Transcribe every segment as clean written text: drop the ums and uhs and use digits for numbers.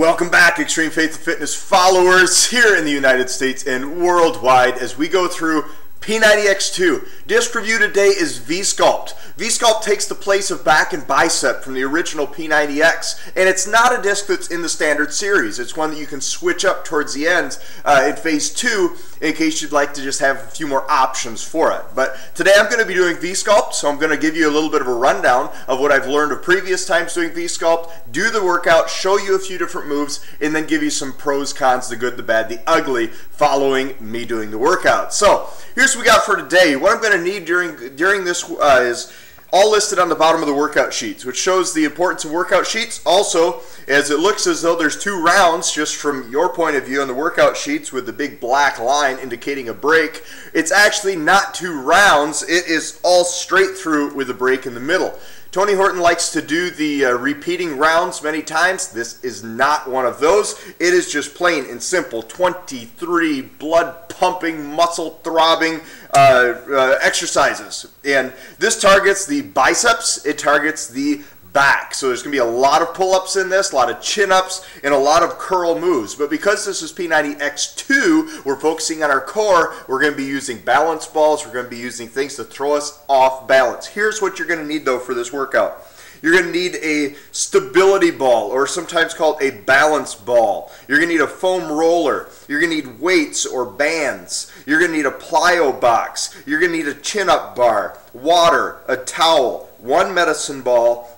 Welcome back, Extreme Faith and Fitness followers here in the United States and worldwide as we go through P90X2. Disc review today is V Sculpt. V Sculpt takes the place of Back and Bicep from the original P90X, and it's not a disc that's in the standard series. It's one that you can switch up towards the end in Phase 2 in case you'd like to just have a few more options for it. But today I'm going to be doing V Sculpt, so I'm going to give you a little bit of a rundown of what I've learned of previous times doing V Sculpt, do the workout, show you a few different moves, and then give you some pros, cons, the good, the bad, the ugly, following me doing the workout. So here's what we got for today. What I'm going to need during this is all listed on the bottom of the workout sheets, which shows the importance of workout sheets. Also, as it looks as though there's 2 rounds just from your point of view on the workout sheets with the big black line indicating a break, it's actually not 2 rounds. It is all straight through with a break in the middle. Tony Horton likes to do the repeating rounds many times. This is not one of those. It is just plain and simple 23 blood pumping, muscle throbbing exercises. And this targets the biceps, it targets the back. So there's going to be a lot of pull-ups in this, a lot of chin-ups, and a lot of curl moves. But because this is P90X2, we're focusing on our core. We're going to be using balance balls. We're going to be using things to throw us off balance. Here's what you're going to need, though, for this workout. You're going to need a stability ball, or sometimes called a balance ball. You're going to need a foam roller. You're going to need weights or bands. You're going to need a plyo box. You're going to need a chin-up bar, water, a towel, 1 medicine ball,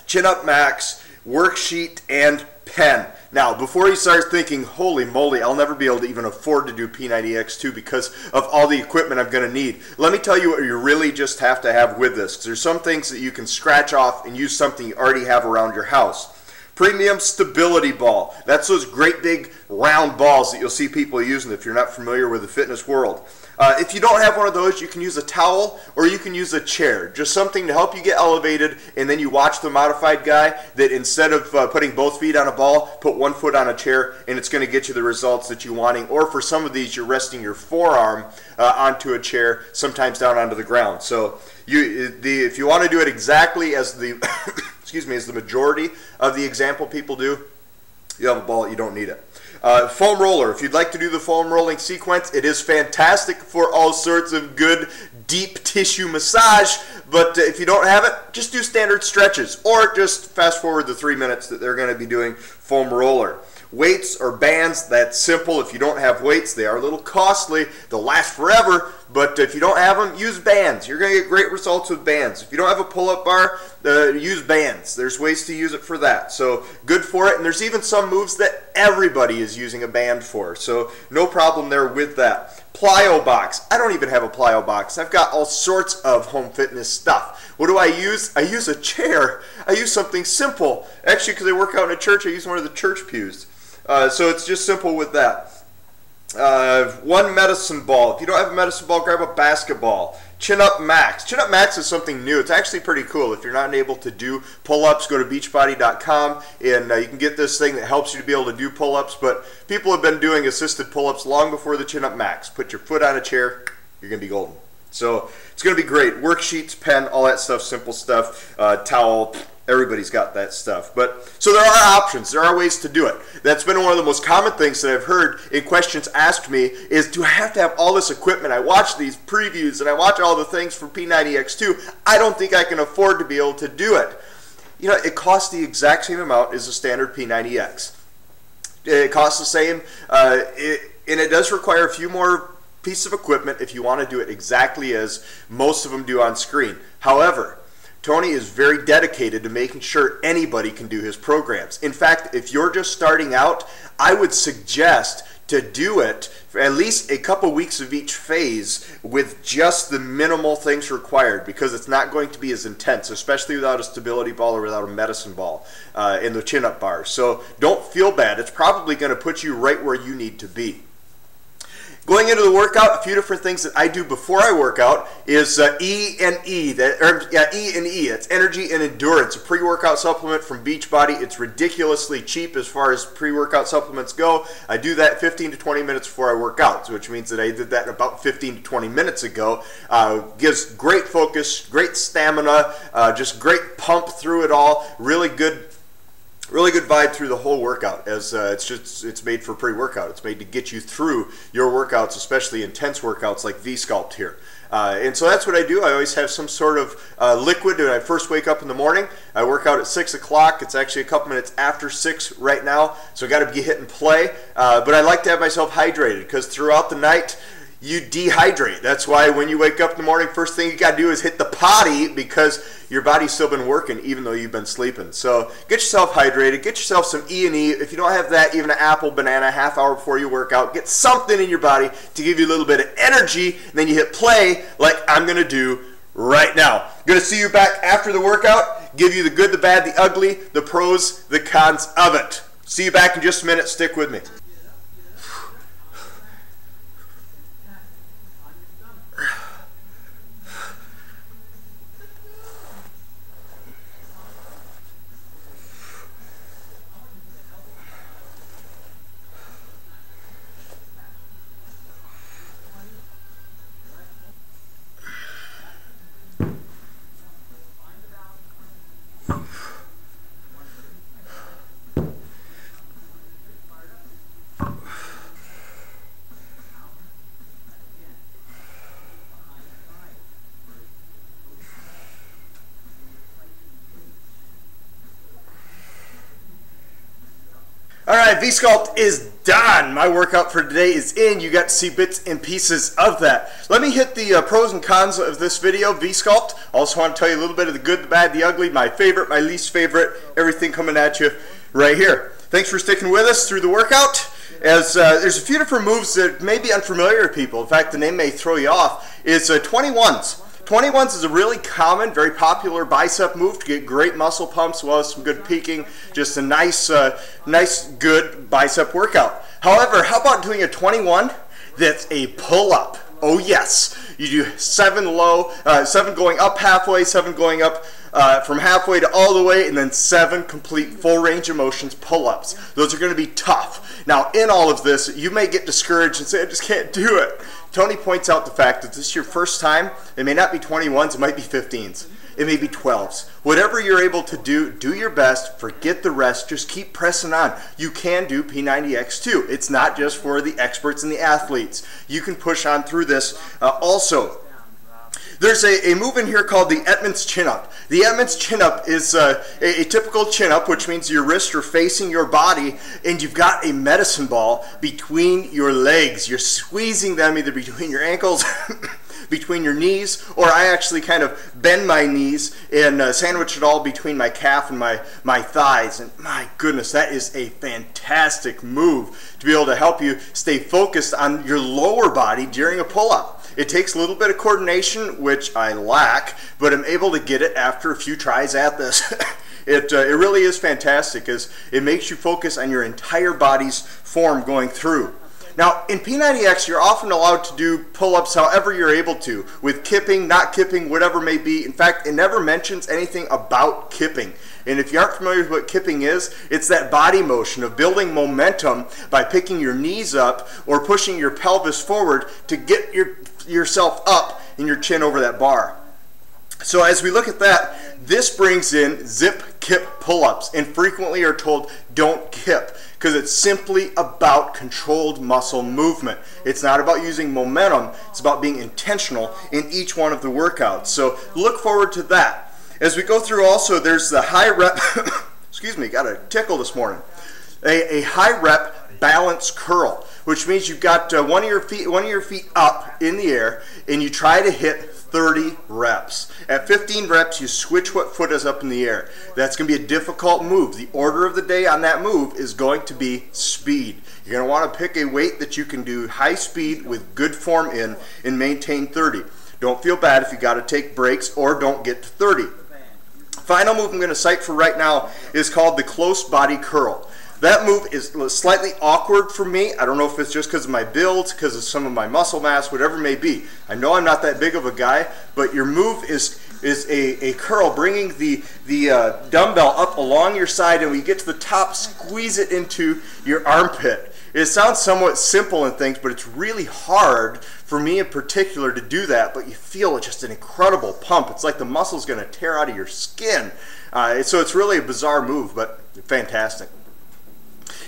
chin-up max, worksheet, and pen. Now, before you start thinking, holy moly, I'll never be able to even afford to do P90X2 because of all the equipment I'm going to need, let me tell you what you really just have to have with this. 'Cause there's some things that you can scratch off and use something you already have around your house. Premium stability ball. That's those great big round balls that you'll see people using if you're not familiar with the fitness world. If you don't have one of those, you can use a towel or you can use a chair. Just something to help you get elevated, and then you watch the modified guy that instead of putting both feet on a ball, put 1 foot on a chair, and it's going to get you the results that you're wanting. Or for some of these, you're resting your forearm onto a chair, sometimes down onto the ground. So if you want to do it exactly as the excuse me, as the majority of the example people do, you have a ball, you don't need it. Foam roller. If you'd like to do the foam rolling sequence, it is fantastic for all sorts of good deep tissue massage, but if you don't have it, just do standard stretches or just fast forward the 3 minutes that they're going to be doing foam roller. Weights or bands, that's simple. If you don't have weights, they are a little costly. They'll last forever, but if you don't have them, use bands. You're going to get great results with bands. If you don't have a pull-up bar, use bands. There's ways to use it for that. So good for it, and there's even some moves that everybody is using a band for, so no problem there with that. Plyo box. I don't even have a plyo box. I've got all sorts of home fitness stuff. What do I use? I use a chair. I use something simple. Actually, because I work out in a church, I use one of the church pews. So it's just simple with that. 1 medicine ball. If you don't have a medicine ball, grab a basketball. Chin-up max. Chin-up max is something new. It's actually pretty cool. If you're not able to do pull-ups, go to beachbody.com and you can get this thing that helps you to be able to do pull-ups. But people have been doing assisted pull-ups long before the chin-up max. Put your foot on a chair, you're going to be golden. So it's going to be great. Worksheets, pen, all that stuff, simple stuff, towel. Everybody's got that stuff. But so there are options. There are ways to do it. That's been one of the most common things that I've heard in questions asked me is, do I have to have all this equipment? I watch these previews and I watch all the things for P90X2. I don't think I can afford to be able to do it. You know, it costs the exact same amount as a standard P90X. It costs the same, and it does require a few more pieces of equipment if you want to do it exactly as most of them do on screen. However, Tony is very dedicated to making sure anybody can do his programs. In fact, if you're just starting out, I would suggest to do it for at least a couple weeks of each phase with just the minimal things required, because it's not going to be as intense, especially without a stability ball or without a medicine ball in the chin-up bars. So don't feel bad. It's probably going to put you right where you need to be. Going into the workout, a few different things that I do before I work out is E and E. It's energy and endurance, a pre-workout supplement from Beachbody. It's ridiculously cheap as far as pre-workout supplements go. I do that 15 to 20 minutes before I work out, so which means that I did that about 15 to 20 minutes ago. Gives great focus, great stamina, just great pump through it all. Really good Really good vibe through the whole workout, as it's made for pre-workout. It's made to get you through your workouts, especially intense workouts like V Sculpt here. And so that's what I do. I always have some sort of liquid when I first wake up in the morning. I work out at 6 o'clock. It's actually a couple minutes after 6 right now, so I got to be hitting play. But I like to have myself hydrated, because throughout the night you dehydrate. That's why when you wake up in the morning, first thing you got to do is hit the potty, because your body's still been working even though you've been sleeping. So get yourself hydrated, get yourself some E&E. If you don't have that, even an apple, banana, a half hour before you work out. Get something in your body to give you a little bit of energy, and then you hit play like I'm going to do right now. Going to see you back after the workout, give you the good, the bad, the ugly, the pros, the cons of it. See you back in just a minute. Stick with me. Alright, V Sculpt is done. My workout for today is in. You got to see bits and pieces of that. Let me hit the pros and cons of this video, V Sculpt. Also want to tell you a little bit of the good, the bad, the ugly, my favorite, my least favorite, everything coming at you right here. Thanks for sticking with us through the workout. As there's a few different moves that may be unfamiliar to people. In fact, the name may throw you off. Is 21s. 21s is a really common, very popular bicep move to get great muscle pumps, as well as some good peaking. Just a nice, good bicep workout. However, how about doing a 21 that's a pull-up? Oh yes, you do 7 low, 7 going up halfway, 7 going up from halfway to all the way, and then 7 complete full range of motions pull-ups. Those are going to be tough. Now, in all of this, you may get discouraged and say, I just can't do it. Tony points out the fact that this is your first time. It may not be 21s, it might be 15s. It may be 12s. Whatever you're able to do, do your best. Forget the rest. Just keep pressing on. You can do P90X2. It's not just for the experts and the athletes. You can push on through this also. There's a move in here called the Edmonds chin-up. The Edmonds chin-up is a typical chin-up, which means your wrists are facing your body and you've got a medicine ball between your legs. You're squeezing them either between your ankles, between your knees, or I actually kind of bend my knees and sandwich it all between my calf and my thighs. And my goodness, that is a fantastic move to be able to help you stay focused on your lower body during a pull-up. It takes a little bit of coordination, which I lack, but I'm able to get it after a few tries at this. It really is fantastic, because it makes you focus on your entire body's form going through. Now, in P90X, you're often allowed to do pull-ups however you're able to, with kipping, not kipping, whatever may be. In fact, it never mentions anything about kipping. And if you aren't familiar with what kipping is, it's that body motion of building momentum by picking your knees up or pushing your pelvis forward to get yourself up and your chin over that bar. So as we look at that, this brings in zip kip pull-ups, and frequently are told don't kip, because it's simply about controlled muscle movement. It's not about using momentum, it's about being intentional in each one of the workouts. So look forward to that. As we go through also, there's the high rep, excuse me, got a tickle this morning. A high rep balance curl, which means you've got one of your feet up in the air, and you try to hit 30 reps. At 15 reps, you switch what foot is up in the air. That's going to be a difficult move. The order of the day on that move is going to be speed. You're going to want to pick a weight that you can do high speed with good form in and maintain 30. Don't feel bad if you got to take breaks or don't get to 30. Final move I'm going to cite for right now is called the close body curl. That move is slightly awkward for me. I don't know if it's just because of my build, because of some of my muscle mass, whatever it may be. I know I'm not that big of a guy, but your move is a curl, bringing the dumbbell up along your side, and when you get to the top, squeeze it into your armpit. It sounds somewhat simple in things, but it's really hard for me in particular to do that, but you feel just an incredible pump. It's like the muscle's going to tear out of your skin. So it's really a bizarre move, but fantastic.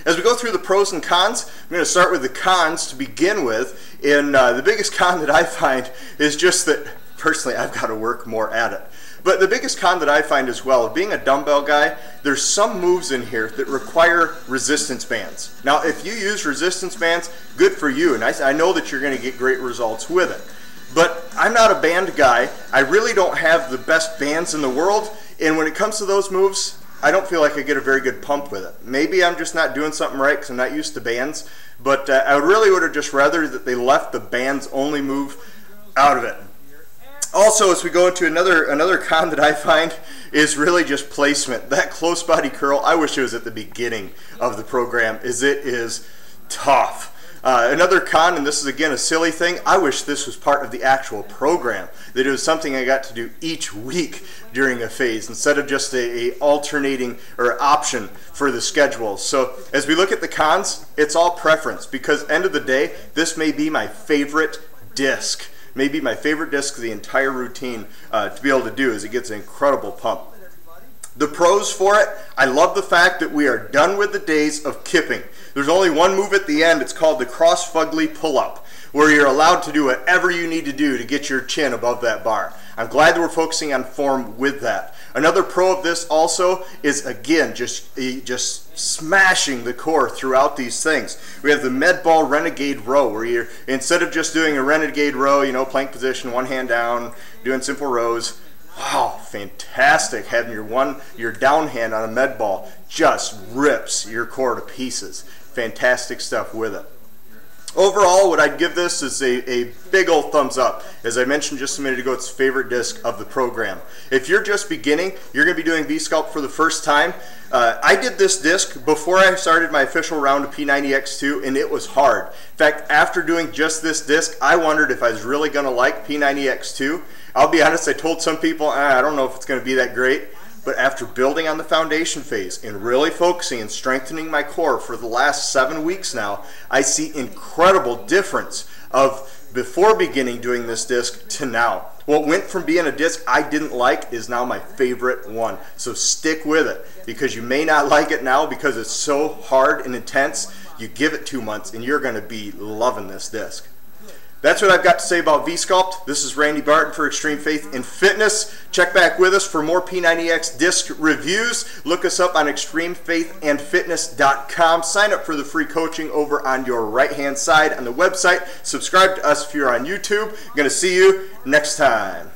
As we go through the pros and cons, I'm going to start with the cons to begin with. And the biggest con that I find is just that, personally, I've got to work more at it. But the biggest con that I find as well, being a dumbbell guy, there's some moves in here that require resistance bands. Now, if you use resistance bands, good for you, and I know that you're going to get great results with it. But I'm not a band guy. I really don't have the best bands in the world, and when it comes to those moves, I don't feel like I get a very good pump with it. Maybe I'm just not doing something right because I'm not used to bands, but I really would have just rather that they left the bands only move out of it. Also, as we go into another con that I find is really just placement. That close body curl, I wish it was at the beginning of the program, as it is tough. Another con, and this is again a silly thing, I wish this was part of the actual program, that it was something I got to do each week during a phase instead of just a alternating or option for the schedule. So as we look at the cons, it's all preference, because end of the day, this may be my favorite disc. Maybe my favorite disc of the entire routine to be able to do, as it gets an incredible pump. The pros for it, I love the fact that we are done with the days of kipping. There's only one move at the end. It's called the cross-fugly pull-up, where you're allowed to do whatever you need to do to get your chin above that bar. I'm glad that we're focusing on form with that. Another pro of this also is, again, just smashing the core throughout these things. We have the med ball renegade row, where you're, instead of just doing a renegade row, you know, plank position, one hand down, doing simple rows. Wow, fantastic. Having your down hand on a med ball just rips your core to pieces. Fantastic stuff with it. Overall, what I'd give this is a big old thumbs up. As I mentioned just a minute ago, it's favorite disc of the program. If you're just beginning, you're going to be doing V Sculpt for the first time. I did this disc before I started my official round of P90X2, and it was hard. In fact, after doing just this disc, I wondered if I was really going to like P90X2. I'll be honest, I told some people, I don't know if it's going to be that great. But after building on the foundation phase and really focusing and strengthening my core for the last 7 weeks now, I see incredible difference of before beginning doing this disc to now. What went from being a disc I didn't like is now my favorite one. So stick with it, because you may not like it now because it's so hard and intense. You give it 2 months and you're going to be loving this disc. That's what I've got to say about V Sculpt. This is Randy Barton for Extreme Faith in Fitness. Check back with us for more P90X disc reviews. Look us up on extremefaithandfitness.com. Sign up for the free coaching over on your right-hand side on the website. Subscribe to us if you're on YouTube. I'm going to see you next time.